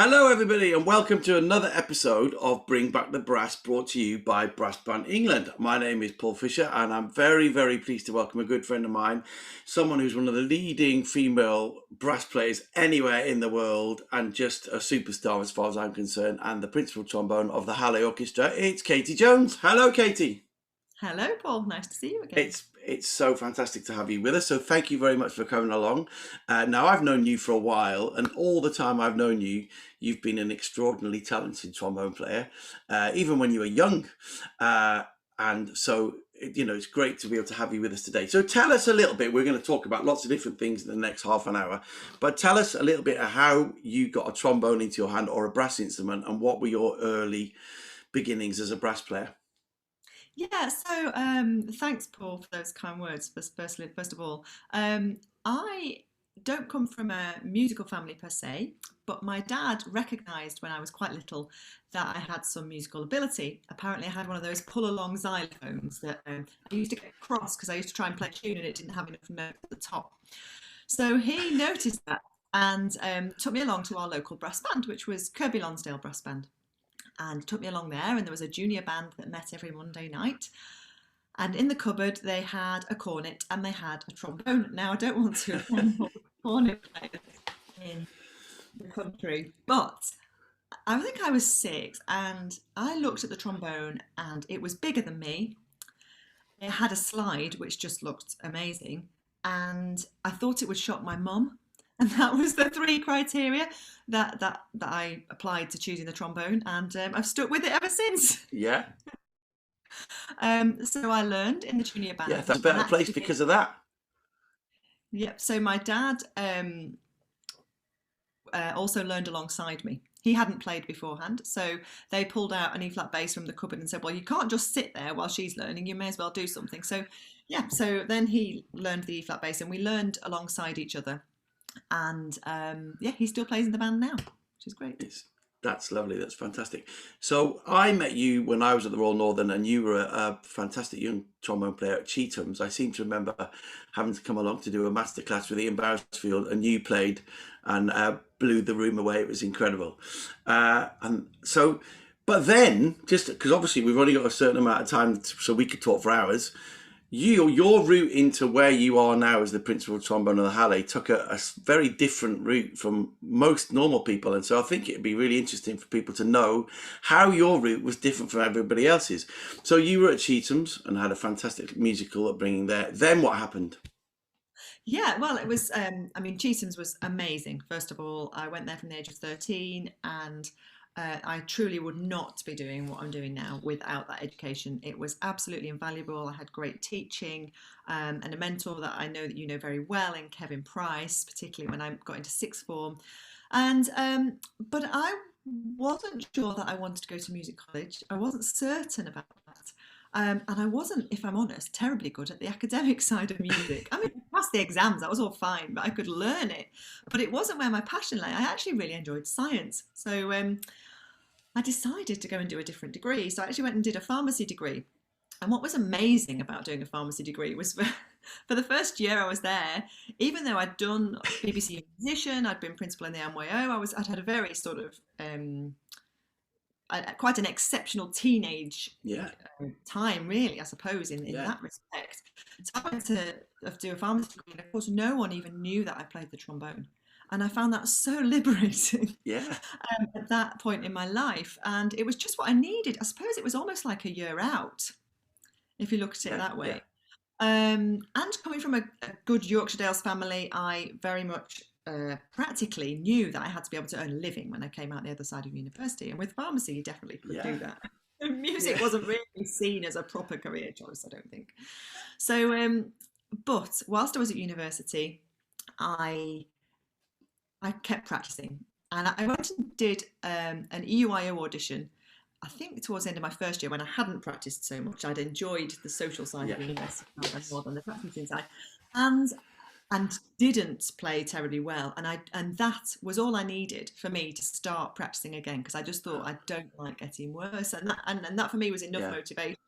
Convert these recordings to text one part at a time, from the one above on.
Hello, everybody, and welcome to another episode of Bring Back the Brass, brought to you by Brass Band England. My name is Paul Fisher, and I'm very, very pleased to welcome a good friend of mine, someone who's one of the leading female brass players anywhere in the world, and just a superstar as far as I'm concerned, and the principal trombone of the Hallé Orchestra. It's Katy Jones. Hello, Katy. Hello, Paul. Nice to see you again. It's so fantastic to have you with us. So thank you very much for coming along. Now I've known you for a while, and all the time I've known you, you've been an extraordinarily talented trombone player, even when you were young. And so it's great to be able to have you with us today. So tell us a little bit. We're going to talk about lots of different things in the next half an hour, but tell us a little bit of how you got a trombone into your hand or a brass instrument, and what were your early beginnings as a brass player. Yeah, so thanks, Paul, for those kind words. First of all, I don't come from a musical family per se, but my dad recognised when I was quite little that I had some musical ability. Apparently, I had one of those pull-along xylophones that I used to get cross because I used to try and play a tune and it didn't have enough notes at the top. So he noticed that and took me along to our local brass band, which was Kirby Lonsdale Brass Band. And took me along there, and there was a junior band that met every Monday night. And in the cupboard, they had a cornet and they had a trombone. Now, I don't want to offend all the cornet players in the country, but I think I was 6, and I looked at the trombone, and it was bigger than me. It had a slide, which just looked amazing, and I thought it would shock my mum. And that was the 3 criteria that I applied to choosing the trombone, and I've stuck with it ever since. Yeah. So I learned in the junior band. Yeah, that's a better place because of that. Yep. So my dad also learned alongside me. He hadn't played beforehand, so they pulled out an E-flat bass from the cupboard and said, "Well, you can't just sit there while she's learning. You may as well do something." So yeah. So then he learned the E-flat bass, and we learned alongside each other. And yeah, he still plays in the band now, which is great. That's lovely. That's fantastic. So I met you when I was at the Royal Northern, and you were a fantastic young trombone player at Cheatham's. I seem to remember having to come along to do a masterclass with Ian Barrisfield, and you played and blew the room away. It was incredible. And so, but then, just because obviously we've only got a certain amount of time, so we could talk for hours. Your route into where you are now as the principal trombone of the Hallé took a very different route from most normal people, and so I think it'd be really interesting for people to know how your route was different from everybody else's. So you were at Cheatham's and had a fantastic musical upbringing there. Then what happened? Yeah, well, it was, I mean, Cheatham's was amazing. First of all, I went there from the age of 13, and I truly would not be doing what I'm doing now without that education. It was absolutely invaluable. I had great teaching and a mentor that I know that you know very well in Kevin Price, particularly when I got into sixth form. And but I wasn't sure that I wanted to go to music college. I wasn't certain about that. And I wasn't, if I'm honest, terribly good at the academic side of music. I mean, I passed the exams, that was all fine, but I could learn it. But it wasn't where my passion lay. I actually really enjoyed science. So I decided to go and do a different degree. So I actually went and did a pharmacy degree. And what was amazing about doing a pharmacy degree was for the first year I was there, even though I'd done BBC musician, I'd been principal in the MYO, I'd had a very sort of quite an exceptional teenage time, really, I suppose, in that respect. So I went to do a pharmacy degree, and of course, no one even knew that I played the trombone. And I found that so liberating at that point in my life. And it was just what I needed. I suppose it was almost like a year out, if you look at it that way. And coming from a good Yorkshire Dales family, I very much practically knew that I had to be able to earn a living when I came out the other side of university. And with pharmacy, you definitely could do that. Music wasn't really seen as a proper career choice, I don't think. So, but whilst I was at university, I kept practicing, and I went and did an EUIO audition. I think towards the end of my first year, when I hadn't practiced so much, I'd enjoyed the social side of university more than the practicing side, and didn't play terribly well, and that was all I needed for me to start practicing again, because I just thought I don't like getting worse, and that for me was enough motivation.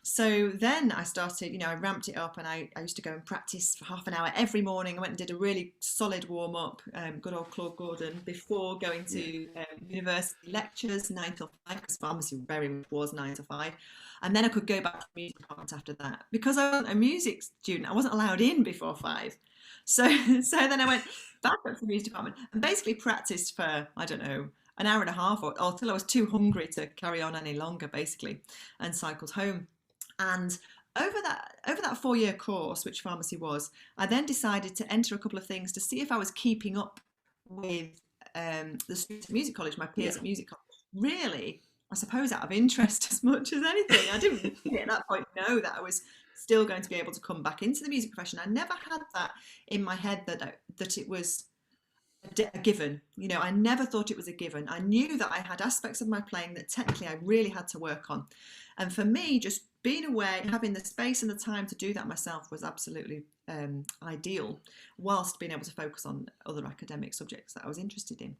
So then I started, I ramped it up, and I used to go and practice for half an hour every morning. I went and did a really solid warm up, good old Claude Gordon, before going Yeah. to university lectures, 9 till 5, because pharmacy very much was 9 to 5. And then I could go back to the music department after that. Because I wasn't a music student, I wasn't allowed in before 5. So, so then I went back up to the music department and basically practiced for, I don't know, an hour and a half, or till I was too hungry to carry on any longer, basically, and cycled home. And over that 4 year course, which pharmacy was, I then decided to enter a couple of things to see if I was keeping up with the students at music college, my peers Yeah. at music college. Really, I suppose out of interest as much as anything. I didn't really at that point know that I was still going to be able to come back into the music profession. I never had that in my head that it was a given. I never thought it was a given. I knew that I had aspects of my playing that technically I really had to work on. And for me, just being away, having the space and the time to do that myself was absolutely ideal, whilst being able to focus on other academic subjects that I was interested in.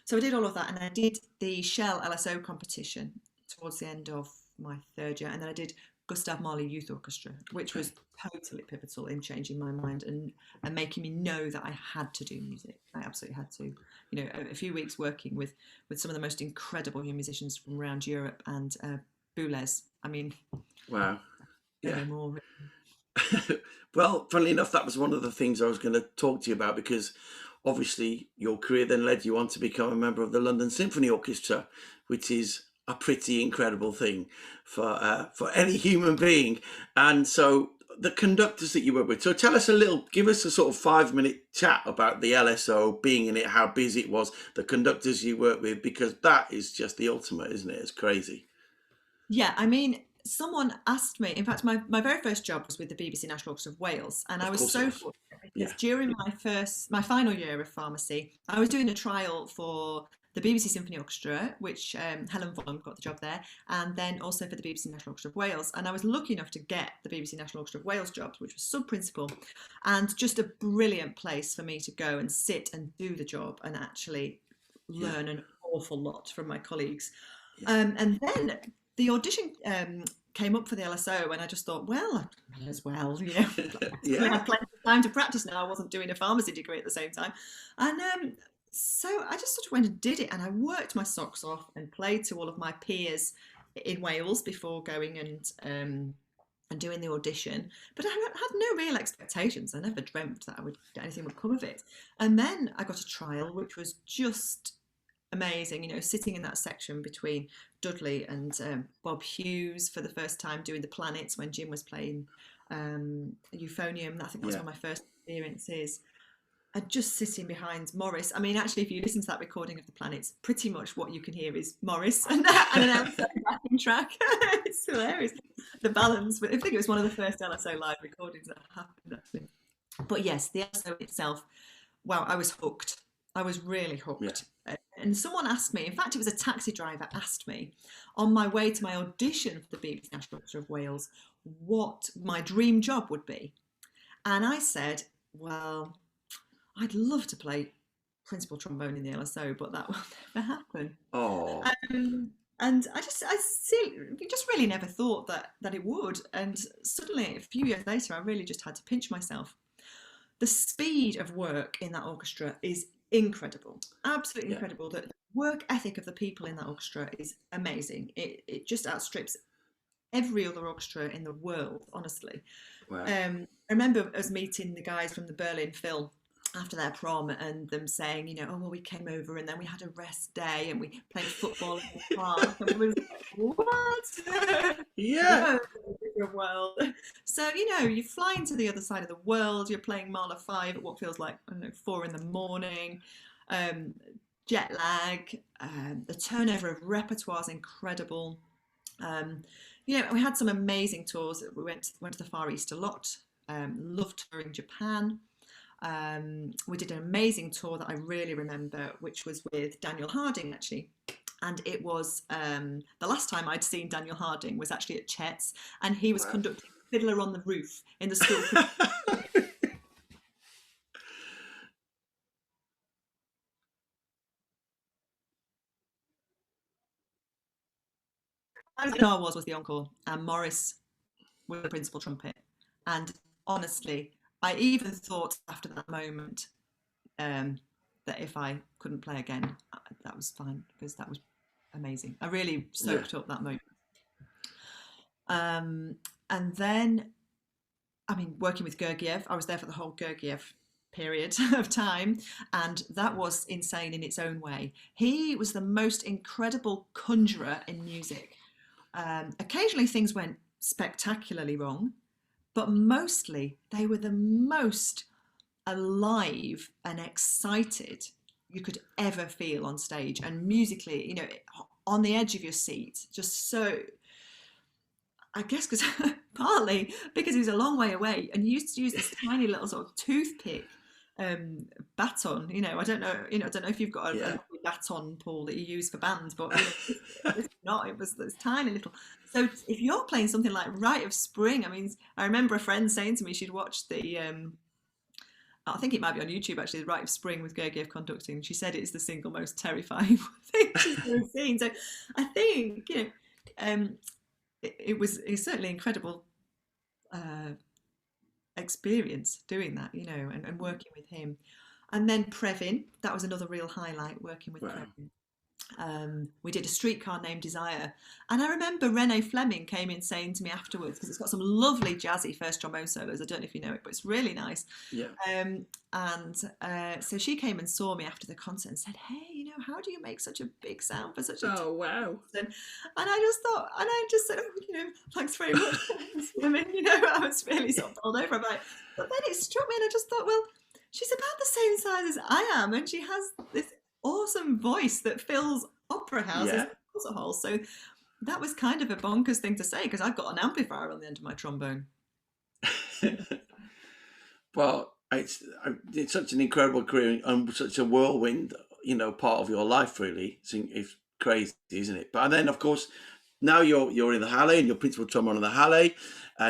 So I did all of that, and I did the Shell LSO competition towards the end of my 3rd year, and then I did Gustav Mahler Youth Orchestra, which Okay. was totally pivotal in changing my mind and making me know that I had to do music. I absolutely had to. A few weeks working with some of the most incredible young musicians from around Europe, and Boulez. I mean, Wow. say Yeah. no more. Well, funnily enough, that was one of the things I was going to talk to you about, because obviously your career then led you on to become a member of the London Symphony Orchestra, which is a pretty incredible thing for any human being. And so the conductors that you work with. So tell us give us a sort of 5 minute chat about the LSO, being in it, how busy it was, the conductors you work with, because that is just the ultimate, isn't it? It's crazy. Yeah, I mean, someone asked me, in fact, my very first job was with the BBC National Orchestra of Wales. And I Of was course it so was. fortunate because Yeah. during my final year of pharmacy, I was doing a trial for the BBC Symphony Orchestra, which Helen Volham got the job there, and then also for the BBC National Orchestra of Wales. And I was lucky enough to get the BBC National Orchestra of Wales job, which was sub-principal, and just a brilliant place for me to go and sit and do the job and actually Yeah. learn an awful lot from my colleagues. Yeah. And then the audition came up for the LSO, and I just thought, well, I may as well, I Yeah. have plenty of time to practice now. I wasn't doing a pharmacy degree at the same time. And so I just sort of went and did it, and I worked my socks off and played to all of my peers in Wales before going and doing the audition. But I had no real expectations. I never dreamt that anything would come of it. And then I got a trial, which was just amazing, sitting in that section between Dudley and Bob Hughes for the first time, doing the planets when Jim was playing euphonium. I think that was Yeah. one of my first experiences. And just sitting behind Morris. I mean, actually, if you listen to that recording of the planets, pretty much what you can hear is Morris and an LSO backing track. It's hilarious. The balance. I think it was one of the first LSO live recordings that happened, actually. But yes, the LSO itself, wow, I was hooked. I was really Yeah. hooked. And someone asked me, in fact, it was a taxi driver asked me on my way to my audition for the BBC National Orchestra of Wales what my dream job would be. And I said, well, I'd love to play principal trombone in the LSO, but that will never happen. Oh. And I just really never thought that it would. And suddenly, a few years later, I really just had to pinch myself. The speed of work in that orchestra is incredible, absolutely Yeah. incredible. The work ethic of the people in that orchestra is amazing. It just outstrips every other orchestra in the world, honestly. Wow. I remember us meeting the guys from the Berlin Phil after their prom, and them saying, oh, well, we came over and then we had a rest day and we played football in the park. And we was like, what? Yeah. Whoa, different world. So, you fly into the other side of the world. You're playing Mahler 5 at what feels like, I don't know, 4 in the morning. Jet lag. The turnover of repertoire is incredible. We had some amazing tours. We went to the Far East a lot. Loved touring Japan. We did an amazing tour that I really remember, which was with Daniel Harding, actually. And it was the last time I'd seen Daniel Harding was actually at Chet's, and he was conducting Fiddler on the Roof in the school. Guitar was the encore, and Morris was the principal trumpet. And honestly, I even thought after that moment that if I couldn't play again, that was fine because that was amazing. I really Yeah. soaked up that moment. Um, and then, I mean, working with Gergiev, I was there for the whole Gergiev period of time, and that was insane in its own way. He was the most incredible conjurer in music. Occasionally things went spectacularly wrong, but mostly they were the most alive and excited you could ever feel on stage, and musically, you know, on the edge of your seat, just so, I guess because partly because he was a long way away and he used to use this tiny little sort of toothpick baton. You know, I don't know. You know, I don't know if you've got a Yeah. lovely baton, Paul, that you use for bands, but you know, this is not. It was this tiny little. So if you're playing something like Rite of Spring, I mean, I remember a friend saying to me she'd watched the. I think it might be on YouTube actually, the Rite of Spring with Gergiev conducting. She said it is the single most terrifying thing she's ever seen. So I think, you know, it was certainly incredible experience doing that, you know, and working with him. And then Previn, that was another real highlight, working with Wow. Previn. We did a streetcar named Desire, and I remember Renee Fleming came in saying to me afterwards, because it's got some lovely jazzy first trombone solos. I don't know if you know it, but it's really nice. Yeah. So she came and saw me after the concert and said, "Hey, you know, how do you make such a big sound for such a Oh, wow. person?" And I just thought, and I just said, "Oh, you know, thanks very much, Fleming." You know, I was really sort of bowled over about it. But then it struck me, and I just thought, well, she's about the same size as I am, and she has this awesome voice that fills opera houses Yeah. and concert halls. So that was kind of a bonkers thing to say because I've got an amplifier on the end of my trombone. Well, it's such an incredible career and such a whirlwind, you know, part of your life. Really, it's crazy, isn't it? But then, of course, now you're in the Hallé and you're principal trombone in the Hallé,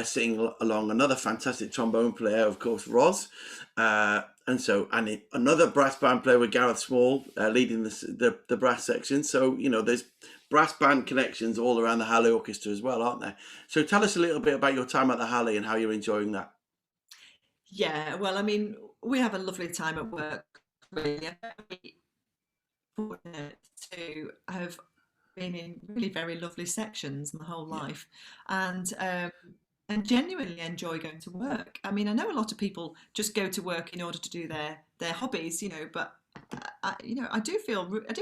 sitting along another fantastic trombone player, of course, Roz, and another brass band player with Gareth Small leading the brass section. So you know, there's brass band connections all around the Hallé Orchestra as well, aren't there? So tell us a little bit about your time at the Hallé and how you're enjoying that. Yeah, well, I mean, we have a lovely time at work. Really, I'm very fortunate to have been in really very lovely sections my whole Yeah, life, and um, and genuinely enjoy going to work. I mean, I know a lot of people just go to work in order to do their hobbies, you know, but you know, I do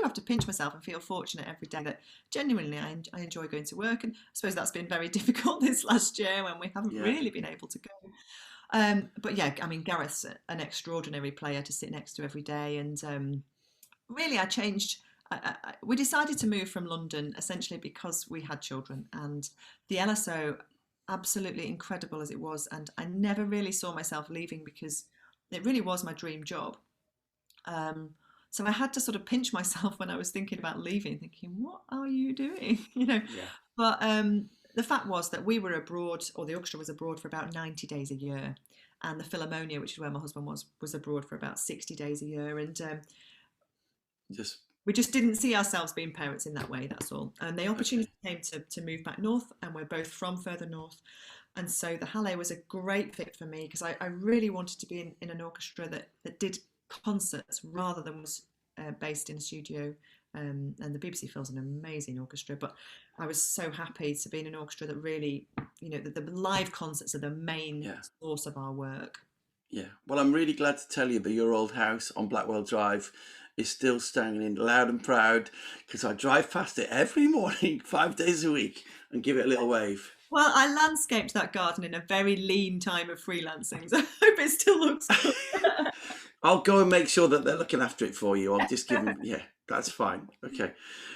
have to pinch myself and feel fortunate every day that genuinely I enjoy going to work, and I suppose that's been very difficult this last year when we haven't yeah, really been able to go. But yeah, I mean, Gareth's an extraordinary player to sit next to every day, and really, I changed. We decided to move from London essentially because we had children, and the LSO, absolutely incredible as it was, and I never really saw myself leaving because it really was my dream job. Um, so I had to sort of pinch myself when I was thinking about leaving, thinking, "What are you doing?" You know. yeah. But the fact was that we were abroad, or the orchestra was abroad for about 90 days a year, and the Philharmonia, which is where my husband was abroad for about 60 days a year, and Just we just didn't see ourselves being parents in that way. That's all. And the okay. opportunity came to move back north, and we're both from further north. And so the Hallé was a great fit for me because I really wanted to be in an orchestra that did concerts rather than was based in a studio. And the BBC Phil's an amazing orchestra, but I was so happy to be in an orchestra that really, you know, the live concerts are the main Yeah, source of our work. yeah. Well, I'm really glad to tell you that your old house on Blackwell Drive is still standing loud and proud because I drive past it every morning, 5 days a week, and give it a little wave. Well, I landscaped that garden in a very lean time of freelancing, so I hope it still looks good. I'll go and make sure that they're looking after it for you. I'll just give them, yeah, that's fine. Okay.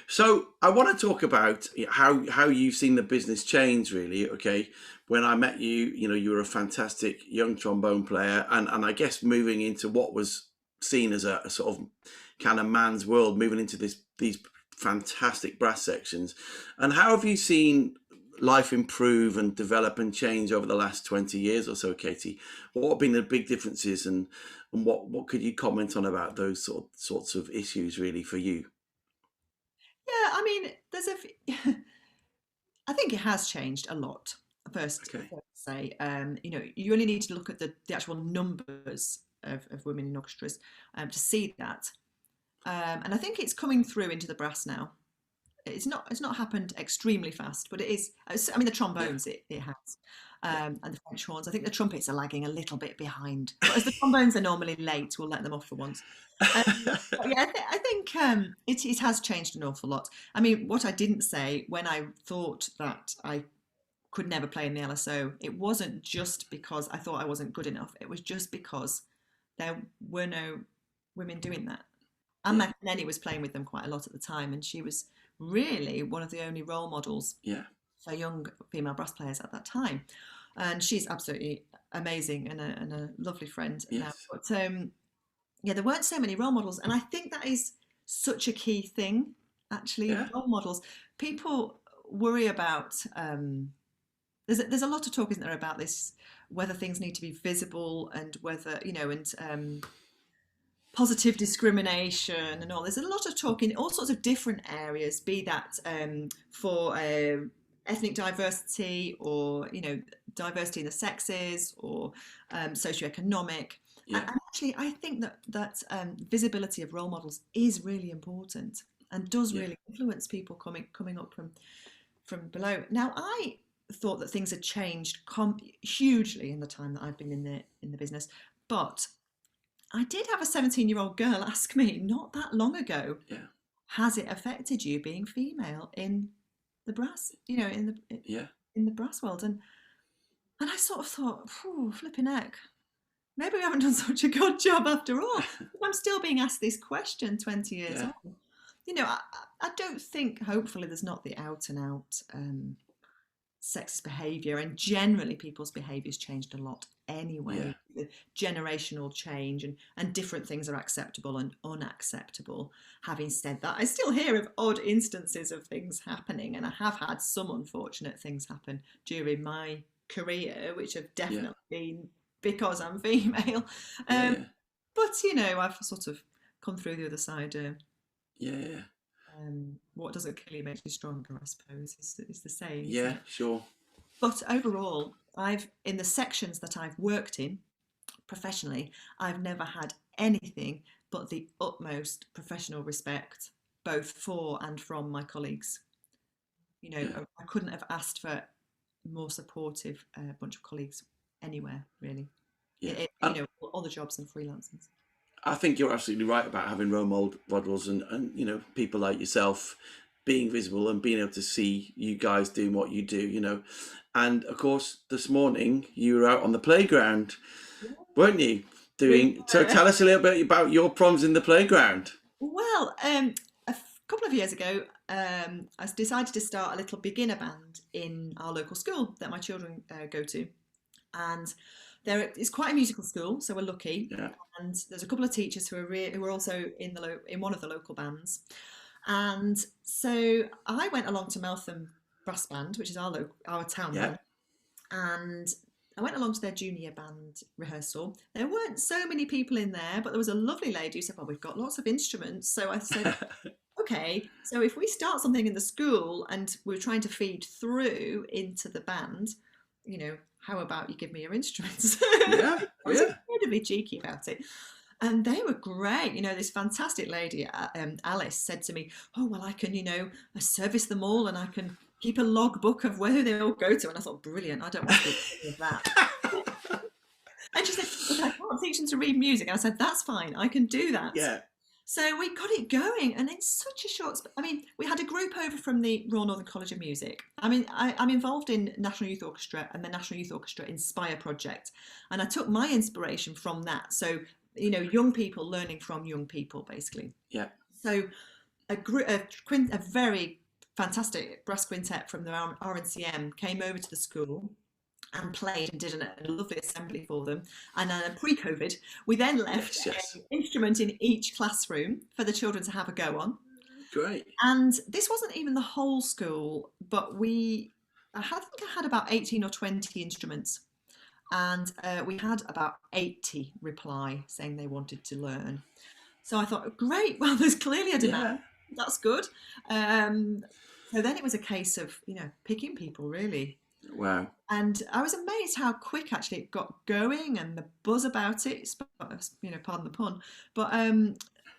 So I want to talk about how you've seen the business change, really. Okay. When I met you, you know, you were a fantastic young trombone player, and I guess moving into what was seen as a sort of kind of man's world, moving into these fantastic brass sections. And how have you seen life improve and develop and change over the last 20 years or so, Katy? What have been the big differences, and what could you comment on about those sorts of issues really for you? Yeah, I mean, has changed a lot. First Okay. to say, you only need to look at the actual numbers of women in orchestras to see that. And I think it's coming through into the brass now. It's not happened extremely fast, but it is. I mean, the Yeah. trombones it has, Yeah. and the French horns. I think the trumpets are lagging a little bit behind, but as the trombones are normally late, we'll let them off for once. Um, but yeah, I think it has changed an awful lot. I mean, what I didn't say when I thought that I could never play in the LSO, it wasn't just because I thought I wasn't good enough. It was just because there were no women doing that. And Yeah. my nanny was playing with them quite a lot at the time, and she was really one of the only role models Yeah. for young female brass players at that time. And she's absolutely amazing and a lovely friend now. Yes. But yeah, there weren't so many role models, and I think that is such a key thing. Actually, Yeah. role models. People worry about. There's a lot of talk, isn't there, about this, whether things need to be visible and whether and positive discrimination and all. There's a lot of talk in all sorts of different areas, be that for ethnic diversity or diversity in the sexes or socioeconomic. Yeah. And actually, I think that visibility of role models is really important and does Yeah. really influence people coming up from below. Now, I thought that things had changed hugely in the time that I've been in the business, but I did have a 17-year-old girl ask me not that long ago, Yeah. has it affected you being female in the brass, Yeah. in the brass world? And I sort of thought, flipping heck, maybe we haven't done such a good job after all. I'm still being asked this question 20 years Yeah. on. I don't think, hopefully, there's not the out and out sexist behaviour, and generally people's behaviour's changed a lot Yeah. anyway, with generational change, and different things are acceptable and unacceptable. Having said that, I still hear of odd instances of things happening, and I have had some unfortunate things happen during my career, which have Yeah. definitely been because I'm female. Yeah. um, but I've sort of come through the other side. Yeah. Yeah. What doesn't kill you makes you stronger, I suppose, is the saying, isn't Yeah. it? Sure. But overall, in the sections that I've worked in professionally, I've never had anything but the utmost professional respect, both for and from my colleagues. Yeah. I couldn't have asked for more supportive bunch of colleagues anywhere, really. Yeah. All the jobs and freelancers. I think you're absolutely right about having role models and people like yourself being visible and being able to see you guys doing what you do. And of course, this morning you were out on the playground, weren't you? We So were. tell us a little bit about your proms in the playground. Well, couple of years ago, I decided to start a little beginner band in our local school that my children go to, and there is quite a musical school, so we're lucky. Yeah. And there's a couple of teachers who are also in one of the local bands, and so I went along to Meltham Brass Band, which is our town Yeah. band, and I went along to their junior band rehearsal. There weren't so many people in there, but there was a lovely lady who said, "Well, we've got lots of instruments." So I said, "Okay, so if we start something in the school and we're trying to feed through into the band, how about you give me your instruments?" Yeah. I was Yeah. incredibly cheeky about it. And they were great. This fantastic lady, Alice, said to me, "Oh, well, I can, I service them all and I can keep a logbook of where they all go to." And I thought, brilliant, I don't want to do any of that. And she said, "Look, I can't teach them to read music." And I said, "That's fine, I can do that." Yeah. So we got it going, and in such a we had a group over from the Royal Northern College of Music. I'm involved in National Youth Orchestra and the National Youth Orchestra Inspire project, and I took my inspiration from that. So, young people learning from young people, basically. Yeah. So a very fantastic brass quintet from the RNCM came over to the school and played and did a lovely assembly for them. And pre-COVID, we then left Yes. an instrument in each classroom for the children to have a go on. Great. And this wasn't even the whole school, but I think I had about 18 or 20 instruments. And we had about 80 reply saying they wanted to learn. So I thought, great, well, there's clearly a demand. Yeah. That's good. So then it was a case of, picking people really. Wow. And I was amazed how quick actually it got going and the buzz about it, pardon the pun, but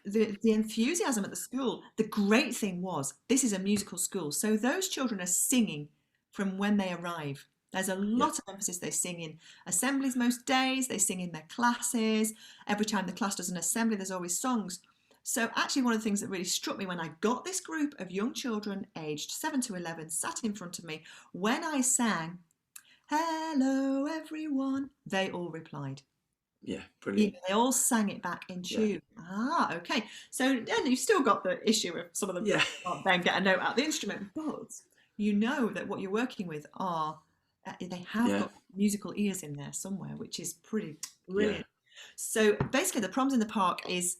the enthusiasm at the school. The great thing was this is a musical school, so those children are singing from when they arrive. There's a Yeah. lot of emphasis. They sing in assemblies most days, they sing in their classes. Every time the class does an assembly, there's always songs. So actually one of the things that really struck me when I got this group of young children aged 7 to 11 sat in front of me, when I sang, "Hello everyone," they all replied. Yeah, brilliant. They all sang it back in tune. Ah, okay. So then you've still got the issue of some of them Yeah. can't then get a note out of the instrument, but you know that what you're working with they have got musical ears in there somewhere, which is pretty brilliant. So basically, the Proms in the Park is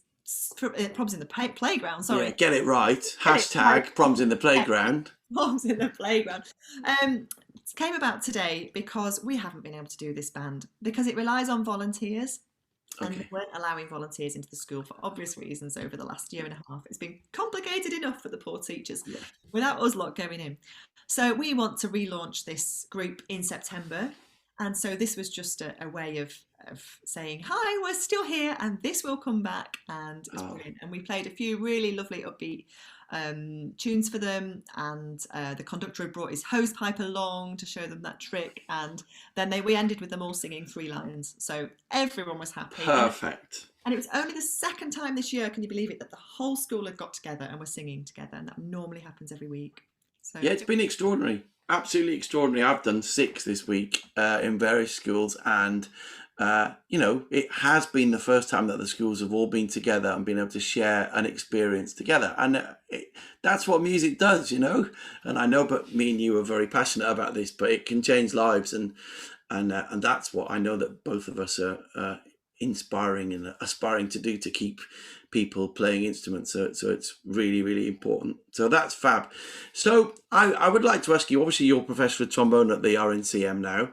Proms in the playground. Sorry, Yeah, get it right. Hashtag Proms in the Playground. Proms in the Playground. It came about today because we haven't been able to do this band because it relies on volunteers. And we weren't allowing volunteers into the school for obvious reasons over the last year and a half. It's been complicated enough for the poor teachers without us lot going in. So we want to relaunch this group in September. And so this was just a way of saying, hi, we're still here and this will come back. And it's brilliant. And we played a few really lovely upbeat tunes for them, and the conductor had brought his hose pipe along to show them that trick, and then we ended with them all singing 3 lines, so everyone was happy. Perfect. And it was only the second time this year, can you believe it, that the whole school had got together and were singing together, and that normally happens every week. So yeah, it's been extraordinary, absolutely extraordinary. I've done 6 this week in various schools, and it has been the first time that the schools have all been together and been able to share an experience together. And that's what music does, And I know, but me and you are very passionate about this, but it can change lives. And that's what I know that both of us are inspiring and aspiring to do, to keep people playing instruments. So it's really, really important. So that's fab. So I would like to ask you, obviously you're professor of trombone at the RNCM now.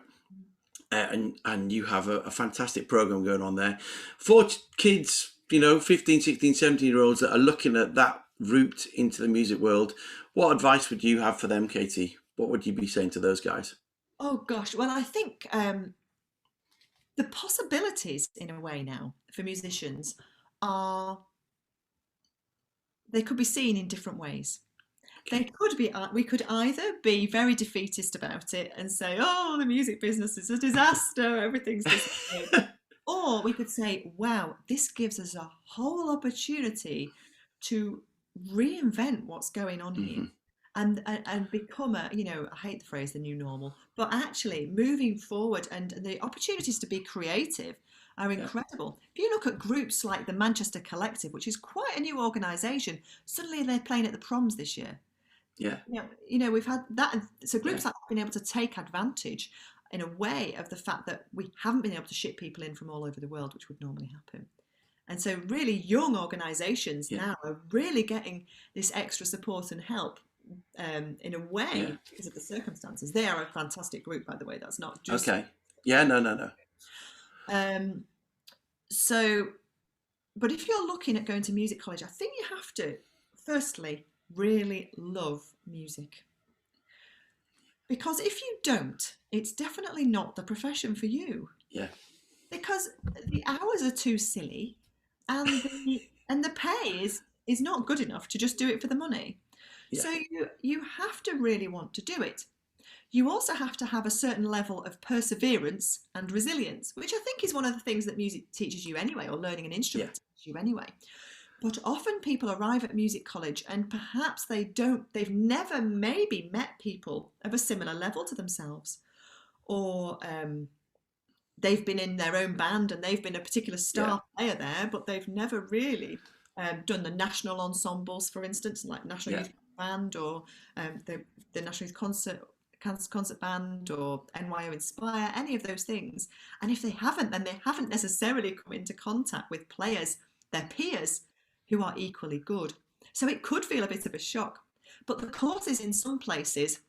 And you have a fantastic program going on there for kids, 15, 16, 17-year-olds that are looking at that route into the music world. What advice would you have for them, Katy? What would you be saying to those guys? Oh gosh, well, I think the possibilities in a way now for musicians they could be seen in different ways. We could either be very defeatist about it and say, oh, the music business is a disaster, everything's disappeared. Or we could say, wow, this gives us a whole opportunity to reinvent what's going on here and become I hate the phrase the new normal, but actually moving forward, and the opportunities to be creative are incredible. If you look at groups like the Manchester Collective, which is quite a new organisation, suddenly they're playing at the Proms this year. We've had that. So groups like that have been able to take advantage in a way of the fact that we haven't been able to ship people in from all over the world, which would normally happen. And so really young organisations now are really getting this extra support and help in a way because of the circumstances. They are a fantastic group, by the way. That's not just... Okay. Yeah, no. So, but if you're looking at going to music college, I think you have to, firstly, really love music. Because if you don't, it's definitely not the profession for you. Yeah. Because the hours are too silly, and the pay is not good enough to just do it for the money. Yeah. So you have to really want to do it. You also have to have a certain level of perseverance and resilience, which I think is one of the things that music teaches you anyway, or learning an instrument teaches you anyway. But often people arrive at music college and perhaps they've never maybe met people of a similar level to themselves, or they've been in their own band and they've been a particular star player there, but they've never really done the national ensembles, for instance, like National Youth Band, or the National Youth Concert Band, or NYO Inspire, any of those things. And if they haven't, then they haven't necessarily come into contact with players, their peers, who are equally good. So it could feel a bit of a shock. But the courses in some places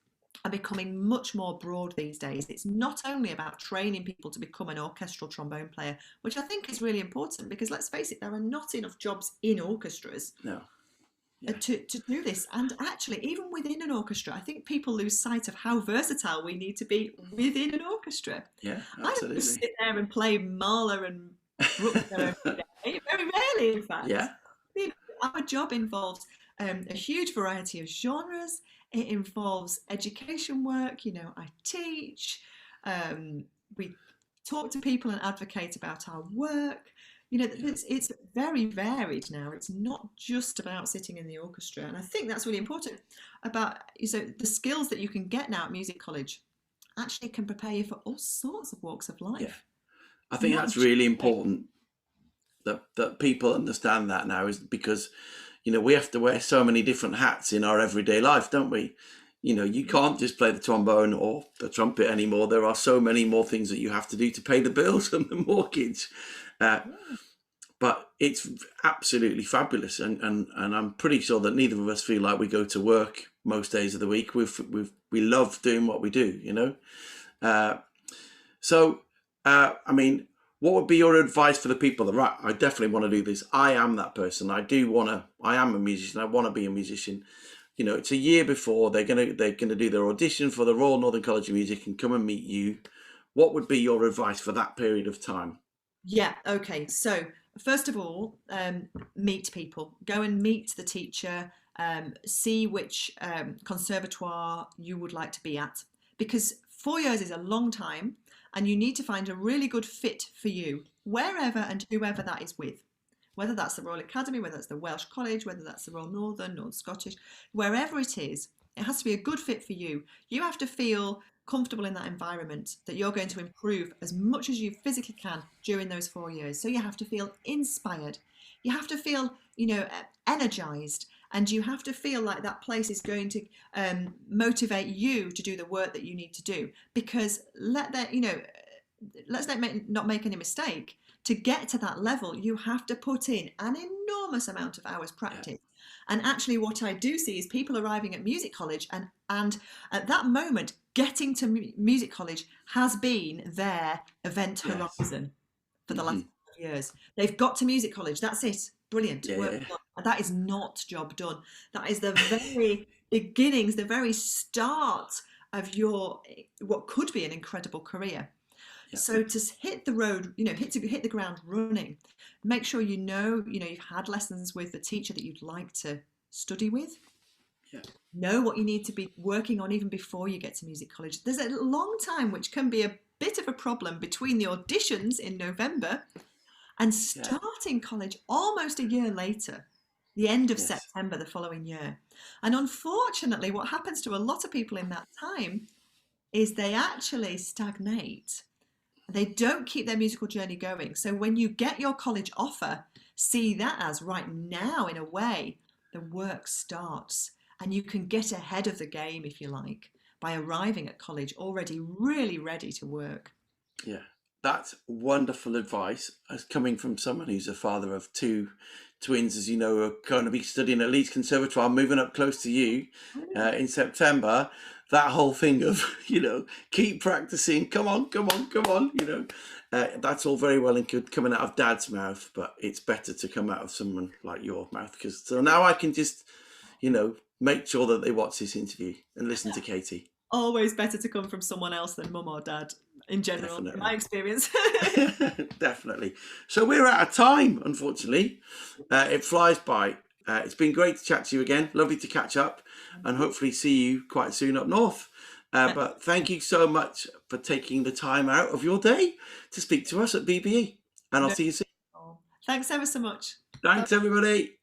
are becoming much more broad these days. It's not only about training people to become an orchestral trombone player, which I think is really important, because let's face it, there are not enough jobs in orchestras. No. Yeah. to do this. And actually, even within an orchestra, I think people lose sight of how versatile we need to be within an orchestra. Yeah, I don't just absolutely. sit there and play Mahler and Bruckner every day, very rarely, in fact. Yeah, You know, our job involves a huge variety of genres. It involves education work. I teach. We talk to people and advocate about our work. yeah, It's very varied now. It's not just about sitting in the orchestra, and I think that's really important about the skills that you can get now at music college actually can prepare you for all sorts of walks of yeah. life. I think Not that's just really like, important that people understand that now, is because we have to wear so many different hats in our everyday life, don't we? You can't just play the trombone or the trumpet anymore. There are so many more things that you have to do to pay the bills and the mortgage. Uh, yeah, but it's absolutely fabulous, and I'm pretty sure that neither of us feel like we go to work most days of the week. We love doing what we do. Uh, so, I mean, what would be your advice for the people that, right, I definitely want to do this. I am that person. I am a musician. I want to be a musician. It's a year before they're gonna do their audition for the Royal Northern College of Music and come and meet you. What would be your advice for that period of time? yeah. Okay. So first of all, meet people. Go and meet the teacher. See which conservatoire you would like to be at, because 4 years is a long time, and you need to find a really good fit for you, wherever and whoever that is with. Whether that's the Royal Academy, whether that's the Welsh College, whether that's the Royal Northern, North Scottish, wherever it has to be a good fit for you. You have to feel comfortable in that environment, that you're going to improve as much as you physically can during those 4 years. So you have to feel inspired. You have to feel, energized, and you have to feel like that place is going to motivate you to do the work that you need to do. Because let's not make any mistake. To get to that level, you have to put in an enormous amount of hours Yeah. practice. And actually, what I do see is people arriving at music college, and at that moment, getting to music college has been their event Yes. horizon for the Hmm. last 5 years. They've got to music college. That's it. Brilliant Yeah, work yeah, done. And that is not job done. That is the very beginnings, the very start of your what could be an incredible career. yeah, So to hit the road, hit the ground running, make sure you've had lessons with the teacher that you'd like to study with. yeah. Know what you need to be working on even before you get to music college. There's a long time which can be a bit of a problem between the auditions in November and Yeah. starting college almost a year later, the end of Yes. September the following year. And unfortunately, what happens to a lot of people in that time is they actually stagnate. They don't keep their musical journey going. So when you get your college offer, see that as right now, in a way, the work starts. And you can get ahead of the game, if you like, by arriving at college already really ready to work. Yeah, that's wonderful advice, as coming from someone who's a father of two twins, as you know, who are going to be studying at Leeds Conservatoire, moving up close to you Brilliant. in September. That whole thing of, keep practicing, come on, come on, come on, that's all very well and good coming out of dad's mouth, but it's better to come out of someone like your mouth. Because so now I can just, make sure that they watch this interview and listen to Katy. Always better to come from someone else than mum or dad, in general, in my Definitely. experience. Definitely. So we're out of time, unfortunately. It flies by. It's been great to chat to you again. Lovely to catch up and hopefully see you quite soon up north. But thank you so much for taking the time out of your day to speak to us at BBE. And I'll No, see you soon. thanks ever so much. Bye. Thanks, everybody.